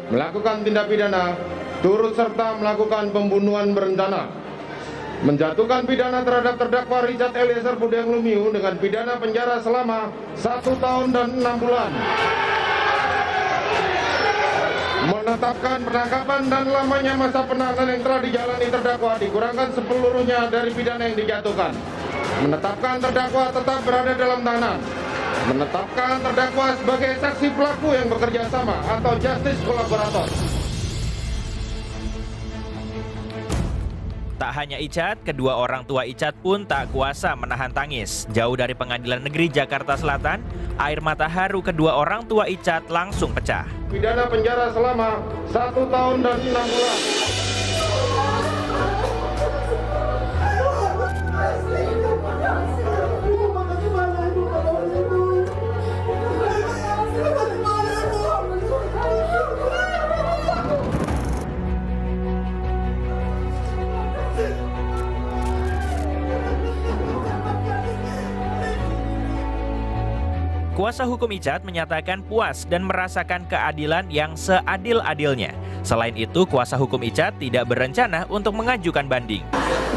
melakukan tindak pidana turut serta melakukan pembunuhan berencana, menjatuhkan pidana terhadap terdakwa Richard Eliezer Budiang Lumiu dengan pidana penjara selama 1 tahun dan 6 bulan, menetapkan penangkapan dan lamanya masa penahanan yang telah dijalani terdakwa dikurangkan sepeluruhnya dari pidana yang dijatuhkan, menetapkan terdakwa tetap berada dalam tahanan, menetapkan terdakwa sebagai saksi pelaku yang bekerja sama atau justice kolaborator. Tak hanya Icat, kedua orang tua Icat pun tak kuasa menahan tangis. Jauh dari Pengadilan Negeri Jakarta Selatan, air mata haru kedua orang tua Icat langsung pecah. Pidana penjara selama 1 tahun dan 6 bulan. Kuasa hukum Icat menyatakan puas dan merasakan keadilan yang seadil-adilnya. Selain itu, kuasa hukum Icat tidak berencana untuk mengajukan banding.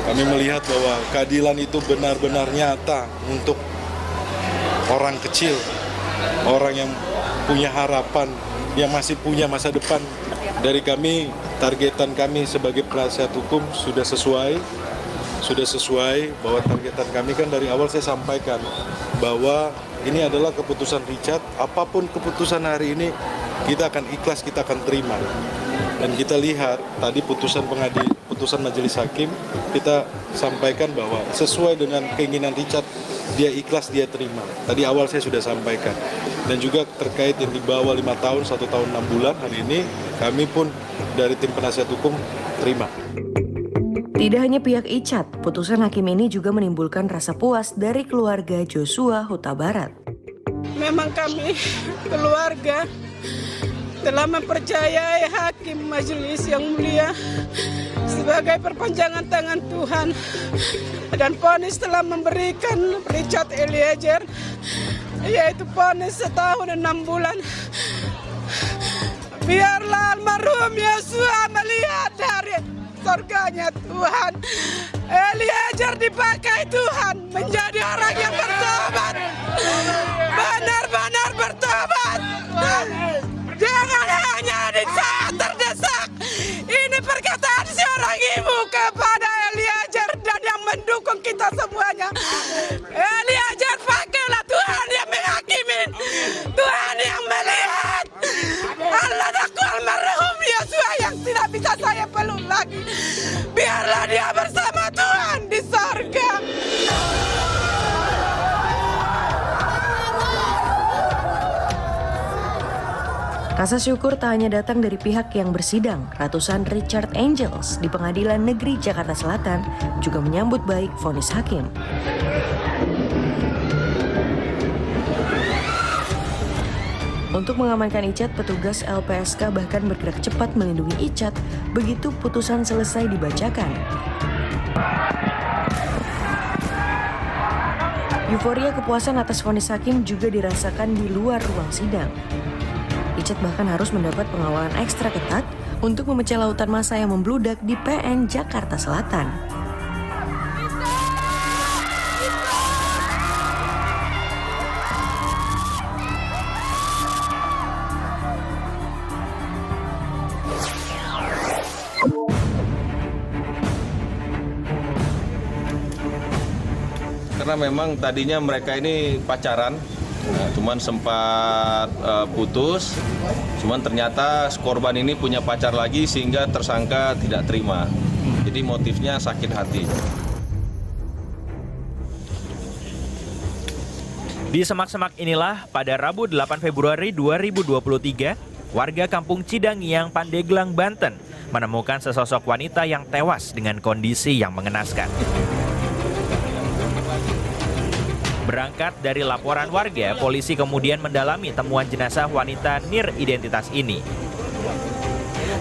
Kami melihat bahwa keadilan itu benar-benar nyata untuk orang kecil, orang yang punya harapan, yang masih punya masa depan. Dari kami, targetan kami sebagai penasihat hukum sudah sesuai bahwa targetan kami kan dari awal saya sampaikan bahwa ini adalah keputusan Richard, apapun keputusan hari ini kita akan ikhlas, kita akan terima. Dan kita lihat tadi putusan majelis hakim, kita sampaikan bahwa sesuai dengan keinginan Richard, dia ikhlas, dia terima. Tadi awal saya sudah sampaikan. Dan juga terkait yang di bawah 5 tahun, 1 tahun 6 bulan, hari ini kami pun dari tim penasihat hukum terima. Tidak hanya pihak Icat, putusan hakim ini juga menimbulkan rasa puas dari keluarga Joshua Huta Barat. Memang kami keluarga telah mempercayai hakim majelis yang mulia sebagai perpanjangan tangan Tuhan, dan vonis telah memberikan Richard Eliezer yaitu vonis 1 tahun 6 bulan. Biarlah almarhum Yosua melihat dari surganya Tuhan. Eliezer dipakai Tuhan menjadi orang yang bertobat, benar-benar bertobat. Jangan hanya di saat terdesak. Ini perkataan seorang ibu kepada Eliezer dan yang mendukung kita semuanya. Eliezer, pakailah, Tuhan yang menghakimi, Tuhan yang melihat. Allah aku almarhum Yosua yang tidak bisa saya peluk lagi. Biarlah dia bersama Tuhan di sorga. Rasa syukur tak hanya datang dari pihak yang bersidang. Ratusan Richard Angels di Pengadilan Negeri Jakarta Selatan juga menyambut baik vonis hakim. Untuk mengamankan Icat, petugas LPSK bahkan bergerak cepat melindungi Icat begitu putusan selesai dibacakan. Euforia kepuasan atas vonis hakim juga dirasakan di luar ruang sidang. Icat bahkan harus mendapat pengawalan ekstra ketat untuk memecah lautan massa yang membludak di PN Jakarta Selatan. Karena memang tadinya mereka ini pacaran, cuman sempat putus, cuman ternyata korban ini punya pacar lagi sehingga tersangka tidak terima. Jadi motifnya sakit hati. Di semak-semak inilah pada Rabu 8 Februari 2023, warga Kampung Cidangiang, Pandeglang, Banten menemukan sesosok wanita yang tewas dengan kondisi yang mengenaskan. Berangkat dari laporan warga, polisi kemudian mendalami temuan jenazah wanita nir-identitas ini.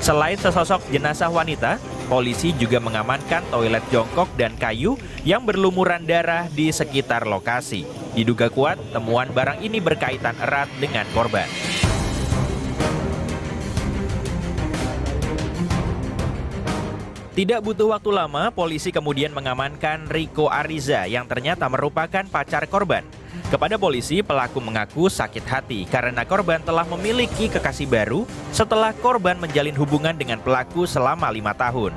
Selain sesosok jenazah wanita, polisi juga mengamankan toilet jongkok dan kayu yang berlumuran darah di sekitar lokasi. Diduga kuat, temuan barang ini berkaitan erat dengan korban. Tidak butuh waktu lama, polisi kemudian mengamankan Riko Ariza yang ternyata merupakan pacar korban. Kepada polisi, pelaku mengaku sakit hati karena korban telah memiliki kekasih baru setelah korban menjalin hubungan dengan pelaku selama 5 tahun.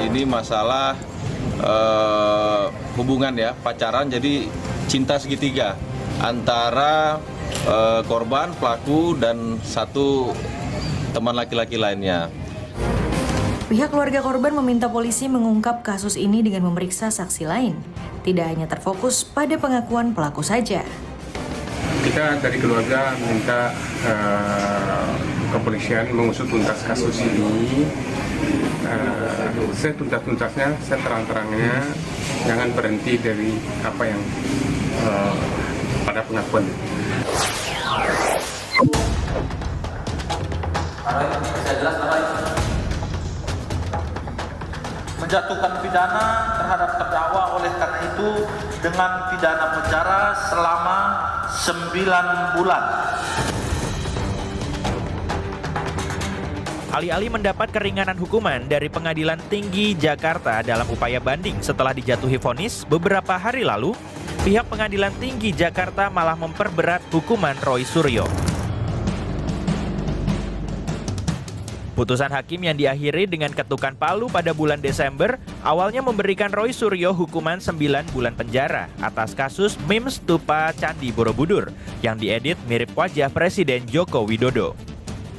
Ini masalah hubungan ya, pacaran, jadi cinta segitiga antara korban, pelaku, dan satu teman laki-laki lainnya. Pihak keluarga korban meminta polisi mengungkap kasus ini dengan memeriksa saksi lain. Tidak hanya terfokus pada pengakuan pelaku saja. Kita dari keluarga minta kepolisian mengusut tuntas kasus ini, setuntas-tuntasnya, seterang-terangnya, jangan berhenti dari apa yang pada pengakuan. Menjatuhkan pidana terhadap terdakwa oleh karena itu dengan pidana penjara selama 9 bulan. Alih-alih mendapat keringanan hukuman dari Pengadilan Tinggi Jakarta dalam upaya banding setelah dijatuhi vonis beberapa hari lalu, pihak Pengadilan Tinggi Jakarta malah memperberat hukuman Roy Suryo. Putusan hakim yang diakhiri dengan ketukan palu pada bulan Desember awalnya memberikan Roy Suryo hukuman 9 bulan penjara atas kasus meme stupa Candi Borobudur yang diedit mirip wajah Presiden Joko Widodo.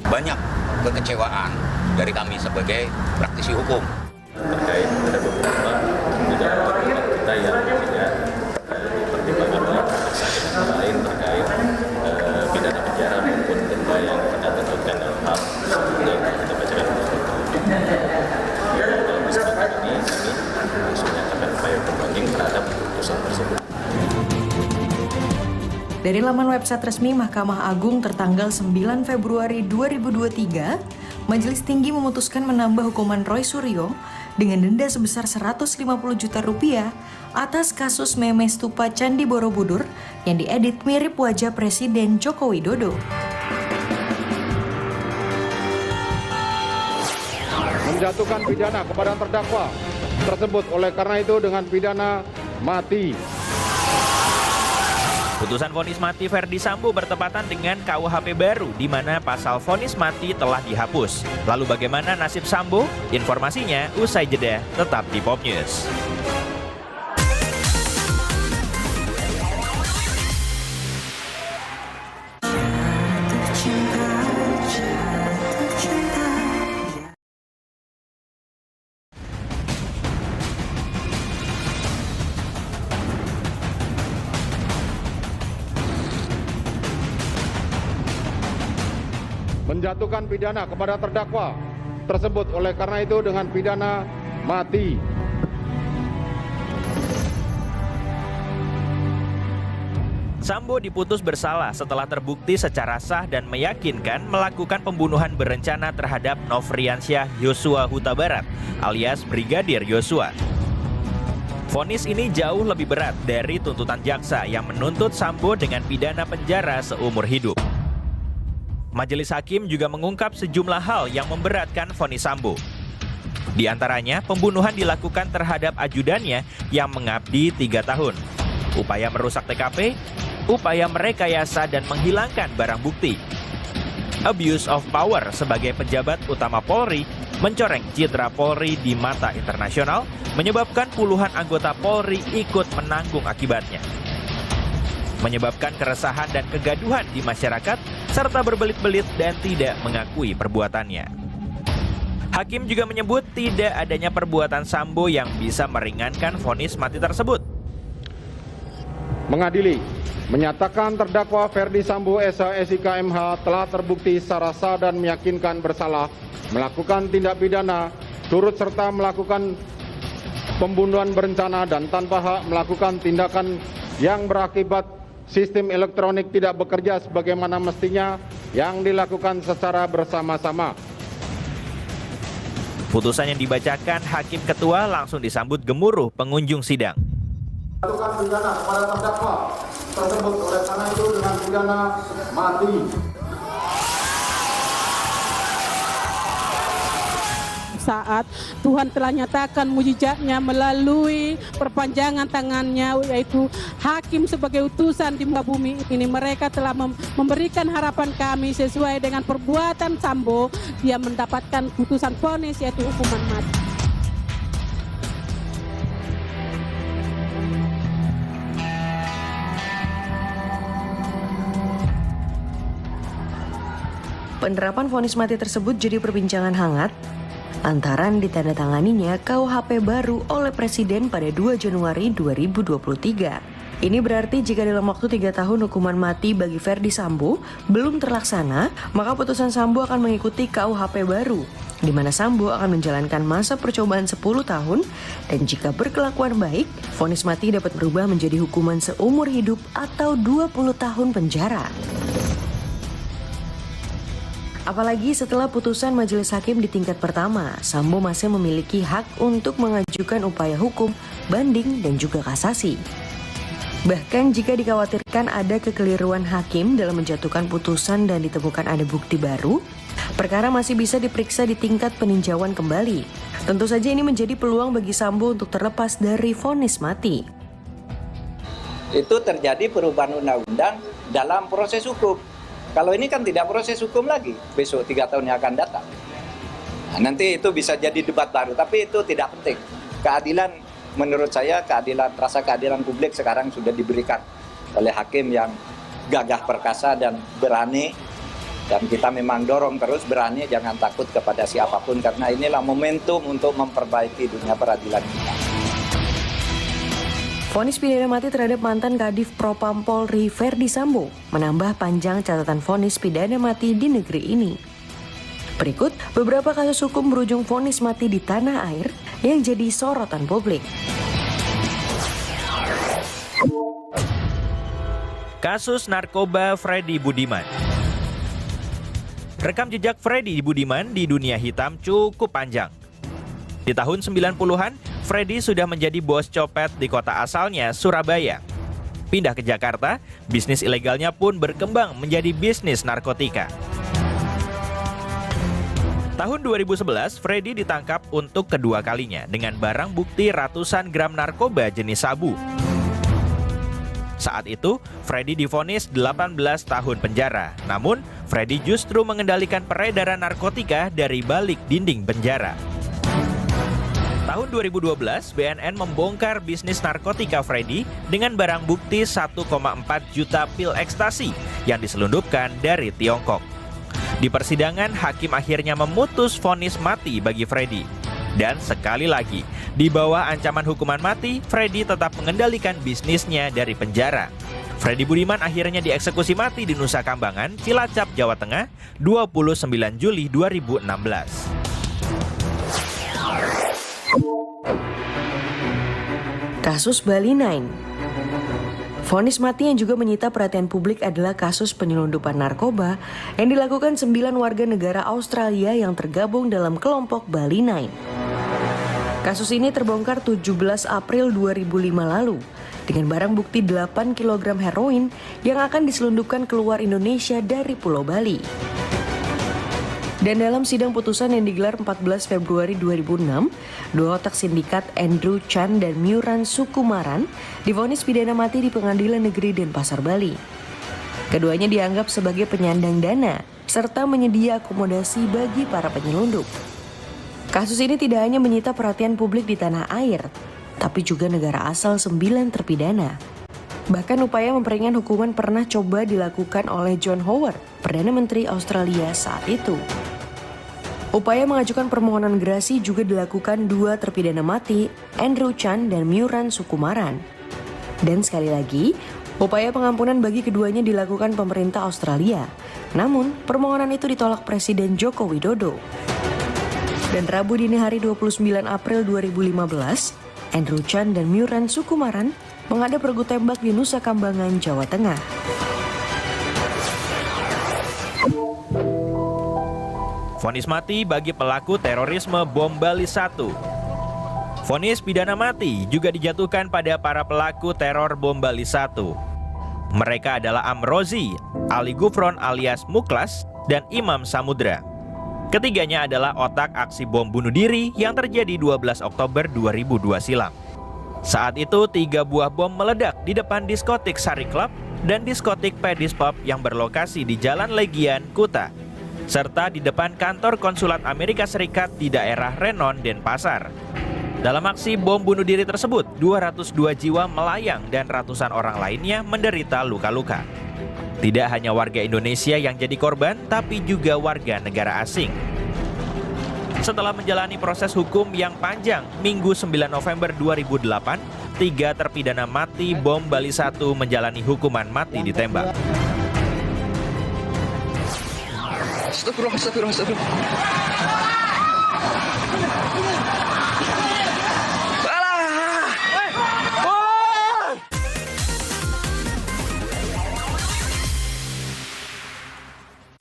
Banyak kekecewaan dari kami sebagai praktisi hukum. Terkait ada beberapa di dalam pertimbangan kita yang tidak dipertimbangkan oleh saksi lain terkait pidana penjara maupun denda yang kita tentukan dalam hal yang kita bacakan. Dalam kesempatan ini kami langsung menyatakan upaya banding terhadap putusan tersebut. Dari laman website resmi Mahkamah Agung tertanggal 9 Februari 2023, Majelis Tinggi memutuskan menambah hukuman Roy Suryo dengan denda sebesar 150 juta rupiah atas kasus meme stupa Candi Borobudur yang diedit mirip wajah Presiden Joko Widodo. Menjatuhkan pidana kepada terdakwa tersebut oleh karena itu dengan pidana mati. Putusan vonis mati Verdi Sambo bertepatan dengan KUHP baru di mana pasal vonis mati telah dihapus. Lalu bagaimana nasib Sambo? Informasinya usai jeda, tetap di Pop News. Menjatuhkan pidana kepada terdakwa tersebut oleh karena itu dengan pidana mati. Sambo diputus bersalah setelah terbukti secara sah dan meyakinkan melakukan pembunuhan berencana terhadap Nofriansyah Yosua Huta Barat alias Brigadir Yosua. Vonis ini jauh lebih berat dari tuntutan jaksa yang menuntut Sambo dengan pidana penjara seumur hidup. Majelis hakim juga mengungkap sejumlah hal yang memberatkan vonis Sambo. Di antaranya, pembunuhan dilakukan terhadap ajudannya yang mengabdi 3 tahun. Upaya merusak TKP, upaya merekayasa dan menghilangkan barang bukti. Abuse of power sebagai pejabat utama Polri mencoreng citra Polri di mata internasional, menyebabkan puluhan anggota Polri ikut menanggung akibatnya. Menyebabkan keresahan dan kegaduhan di masyarakat, serta berbelit-belit dan tidak mengakui perbuatannya. Hakim juga menyebut tidak adanya perbuatan Sambo yang bisa meringankan vonis mati tersebut. Mengadili, menyatakan terdakwa Verdi Sambo SH SIK MH telah terbukti secara sah dan meyakinkan bersalah melakukan tindak pidana turut serta melakukan pembunuhan berencana dan tanpa hak melakukan tindakan yang berakibat sistem elektronik tidak bekerja sebagaimana mestinya yang dilakukan secara bersama-sama. Putusan yang dibacakan Hakim Ketua langsung disambut gemuruh pengunjung sidang. Menjatuhkan pidana kepada terdakwa tersebut oleh karena itu dengan pidana mati. saat Tuhan telah nyatakan mujizatnya melalui perpanjangan tangannya, yaitu hakim sebagai utusan di muka bumi ini. Mereka telah memberikan harapan kami sesuai dengan perbuatan Sambo. Dia mendapatkan putusan vonis yaitu hukuman mati. Penerapan vonis mati tersebut jadi perbincangan hangat lantaran ditandatanganinya KUHP baru oleh Presiden pada 2 Januari 2023. Ini berarti jika dalam waktu 3 tahun hukuman mati bagi Ferdy Sambo belum terlaksana, maka putusan Sambo akan mengikuti KUHP baru, di mana Sambo akan menjalankan masa percobaan 10 tahun, dan jika berkelakuan baik, vonis mati dapat berubah menjadi hukuman seumur hidup atau 20 tahun penjara. Apalagi setelah putusan majelis hakim di tingkat pertama, Sambo masih memiliki hak untuk mengajukan upaya hukum, banding, dan juga kasasi. Bahkan jika dikhawatirkan ada kekeliruan hakim dalam menjatuhkan putusan dan ditemukan ada bukti baru, perkara masih bisa diperiksa di tingkat peninjauan kembali. Tentu saja ini menjadi peluang bagi Sambo untuk terlepas dari vonis mati. Itu terjadi perubahan undang-undang dalam proses hukum. Kalau ini kan tidak proses hukum lagi, besok 3 tahun yang akan datang. Nah, nanti itu bisa jadi debat baru, tapi itu tidak penting. Keadilan, menurut saya, rasa keadilan publik sekarang sudah diberikan oleh hakim yang gagah perkasa dan berani. Dan kita memang dorong terus berani, jangan takut kepada siapapun, karena inilah momentum untuk memperbaiki dunia peradilan kita. Vonis pidana mati terhadap mantan Kadif Propam Polri Ferdy Sambo menambah panjang catatan vonis pidana mati di negeri ini. Berikut beberapa kasus hukum berujung vonis mati di tanah air yang jadi sorotan publik. Kasus narkoba Freddy Budiman. Rekam jejak Freddy Budiman di dunia hitam cukup panjang. Di tahun 90-an, Freddy sudah menjadi bos copet di kota asalnya, Surabaya. Pindah ke Jakarta, bisnis ilegalnya pun berkembang menjadi bisnis narkotika. Tahun 2011, Freddy ditangkap untuk kedua kalinya dengan barang bukti ratusan gram narkoba jenis sabu. Saat itu, Freddy divonis 18 tahun penjara. Namun, Freddy justru mengendalikan peredaran narkotika dari balik dinding penjara. Tahun 2012, BNN membongkar bisnis narkotika Freddy dengan barang bukti 1,4 juta pil ekstasi yang diselundupkan dari Tiongkok. Di persidangan, hakim akhirnya memutus vonis mati bagi Freddy. Dan sekali lagi, di bawah ancaman hukuman mati, Freddy tetap mengendalikan bisnisnya dari penjara. Freddy Budiman akhirnya dieksekusi mati di Nusa Kambangan, Cilacap, Jawa Tengah, 29 Juli 2016. Kasus Bali 9. Vonis mati yang juga menyita perhatian publik adalah kasus penyelundupan narkoba yang dilakukan 9 warga negara Australia yang tergabung dalam kelompok Bali 9. Kasus ini terbongkar 17 April 2005 lalu dengan barang bukti 8 kg heroin yang akan diselundupkan keluar Indonesia dari Pulau Bali. Dan dalam sidang putusan yang digelar 14 Februari 2006, dua otak sindikat Andrew Chan dan Myuran Sukumaran divonis pidana mati di Pengadilan Negeri Denpasar, Bali. Keduanya dianggap sebagai penyandang dana serta menyedia akomodasi bagi para penyelundup. Kasus ini tidak hanya menyita perhatian publik di tanah air, tapi juga negara asal 9 terpidana. Bahkan upaya memperingan hukuman pernah coba dilakukan oleh John Howard, Perdana Menteri Australia saat itu. Upaya mengajukan permohonan gerasi juga dilakukan dua terpidana mati, Andrew Chan dan Myuran Sukumaran. Dan sekali lagi, upaya pengampunan bagi keduanya dilakukan pemerintah Australia. Namun, permohonan itu ditolak Presiden Joko Widodo. Dan Rabu dini hari 29 April 2015, Andrew Chan dan Myuran Sukumaran menghadap regu tembak di Nusa Kambangan, Jawa Tengah. Vonis mati bagi pelaku terorisme bom Bali 1. Vonis pidana mati juga dijatuhkan pada para pelaku teror bom Bali 1. Mereka adalah Amrozi, Ali Gufron alias Muklas, dan Imam Samudra. Ketiganya adalah otak aksi bom bunuh diri yang terjadi 12 Oktober 2002 silam. Saat itu 3 buah bom meledak di depan diskotik Sari Club dan diskotik Paddy's Pub yang berlokasi di Jalan Legian, Kuta, serta di depan kantor konsulat Amerika Serikat di daerah Renon, Denpasar. Dalam aksi bom bunuh diri tersebut, 202 jiwa melayang dan ratusan orang lainnya menderita luka-luka. Tidak hanya warga Indonesia yang jadi korban, tapi juga warga negara asing. Setelah menjalani proses hukum yang panjang, Minggu 9 November 2008, 3 terpidana mati bom Bali 1 menjalani hukuman mati ditembak. Astagfirullah.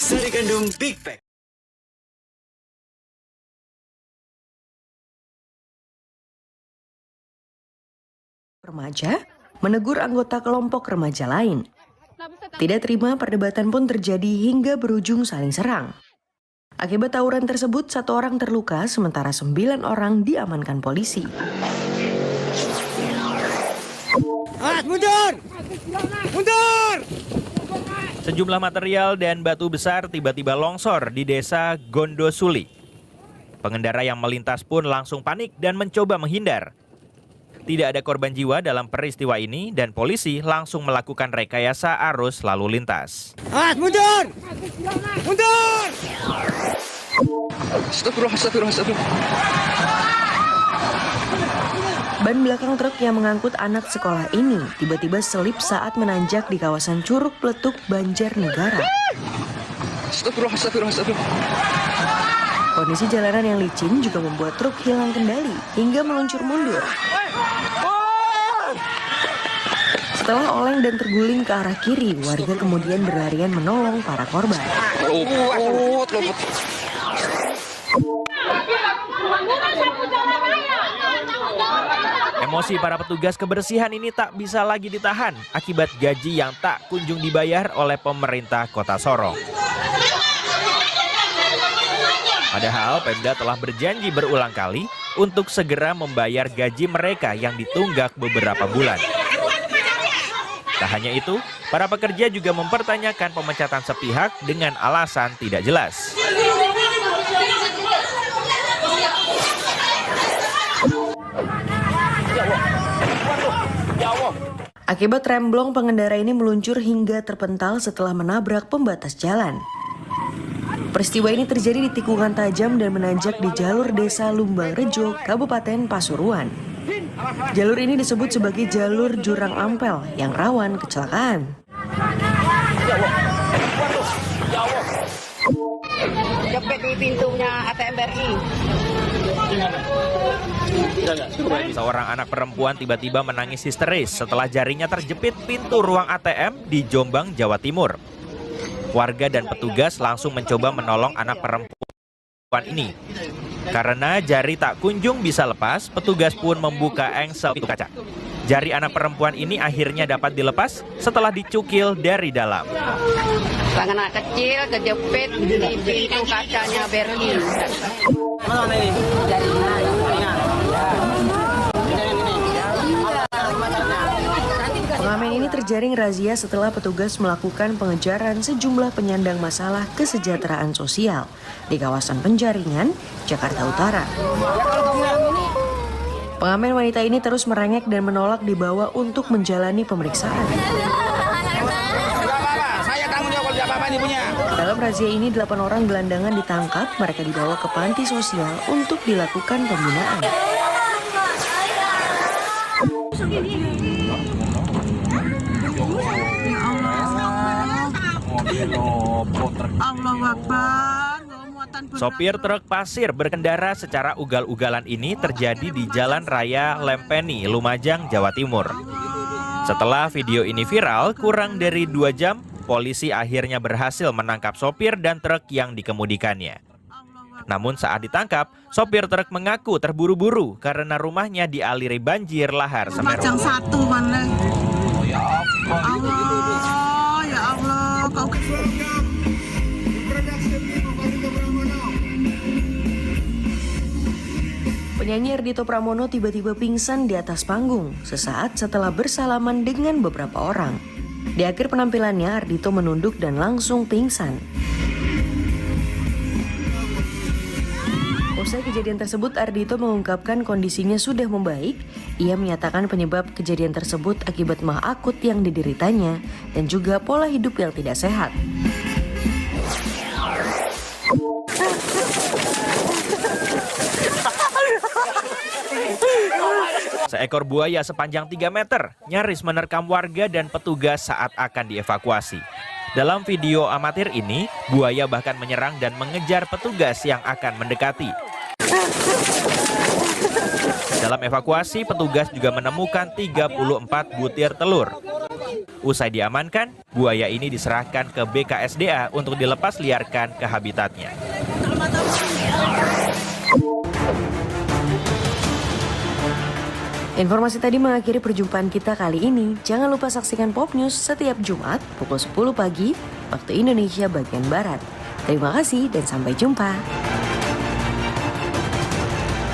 Sari Kandung Big Pack. Remaja menegur anggota kelompok remaja lain. Tidak terima, perdebatan pun terjadi hingga berujung saling serang. Akibat tawuran tersebut, 1 orang terluka sementara 9 orang diamankan polisi. Mundur! Sejumlah material dan batu besar tiba-tiba longsor di desa Gondosuli. Pengendara yang melintas pun langsung panik dan mencoba menghindar. Tidak ada korban jiwa dalam peristiwa ini dan polisi langsung melakukan rekayasa arus lalu lintas. Mundur! Astagfirullah. Ban belakang truk yang mengangkut anak sekolah ini tiba-tiba selip saat menanjak di kawasan Curug Pletuk, Banjarnegara. Astagfirullah. Kondisi jalanan yang licin juga membuat truk hilang kendali hingga meluncur mundur. Setelah oleng dan terguling ke arah kiri, warga kemudian berlarian menolong para korban. Emosi para petugas kebersihan ini tak bisa lagi ditahan akibat gaji yang tak kunjung dibayar oleh pemerintah Kota Sorong. Padahal Pemda telah berjanji berulang kali untuk segera membayar gaji mereka yang ditunggak beberapa bulan. Tak hanya itu, para pekerja juga mempertanyakan pemecatan sepihak dengan alasan tidak jelas. Akibat remblong, pengendara ini meluncur hingga terpental setelah menabrak pembatas jalan. Peristiwa ini terjadi di tikungan tajam dan menanjak di jalur desa Lumbang Rejo, Kabupaten Pasuruan. Jalur ini disebut sebagai jalur jurang ampel yang rawan kecelakaan. Jepit di pintunya ATM BRI. Seorang anak perempuan tiba-tiba menangis histeris setelah jarinya terjepit pintu ruang ATM di Jombang, Jawa Timur. Warga dan petugas langsung mencoba menolong anak perempuan ini. Karena jari tak kunjung bisa lepas, petugas pun membuka engsel pintu kaca. Jari anak perempuan ini akhirnya dapat dilepas setelah dicukil dari dalam. Anak kecil kejepit di pintu kacanya BRI. Pengamen ini terjaring razia setelah petugas melakukan pengejaran sejumlah penyandang masalah kesejahteraan sosial di kawasan Penjaringan, Jakarta Utara. Pengamen wanita ini terus merengek dan menolak dibawa untuk menjalani pemeriksaan. Dalam razia ini 8 orang gelandangan ditangkap, mereka dibawa ke panti sosial untuk dilakukan pembinaan. Sopir truk pasir berkendara secara ugal-ugalan ini terjadi di Jalan Raya Lempeni, Lumajang, Jawa Timur. Setelah video ini viral, kurang dari 2 jam, polisi akhirnya berhasil menangkap sopir dan truk yang dikemudikannya. Namun saat ditangkap, sopir truk mengaku terburu-buru karena rumahnya dialiri banjir lahar Semeru. Penyanyi Ardhito Pramono tiba-tiba pingsan di atas panggung sesaat setelah bersalaman dengan beberapa orang. Di akhir penampilannya, Ardhito menunduk dan langsung pingsan. Usai kejadian tersebut, Ardhito mengungkapkan kondisinya sudah membaik. Ia menyatakan penyebab kejadian tersebut akibat mah akut yang dideritanya dan juga pola hidup yang tidak sehat. Seekor buaya sepanjang 3 meter nyaris menerkam warga dan petugas saat akan dievakuasi. Dalam video amatir ini, buaya bahkan menyerang dan mengejar petugas yang akan mendekati. Dalam evakuasi, petugas juga menemukan 34 butir telur. Usai diamankan, buaya ini diserahkan ke BKSDA untuk dilepas liarkan ke habitatnya. Informasi tadi mengakhiri perjumpaan kita kali ini. Jangan lupa saksikan Pop News setiap Jumat pukul 10 pagi waktu Indonesia bagian Barat. Terima kasih dan sampai jumpa.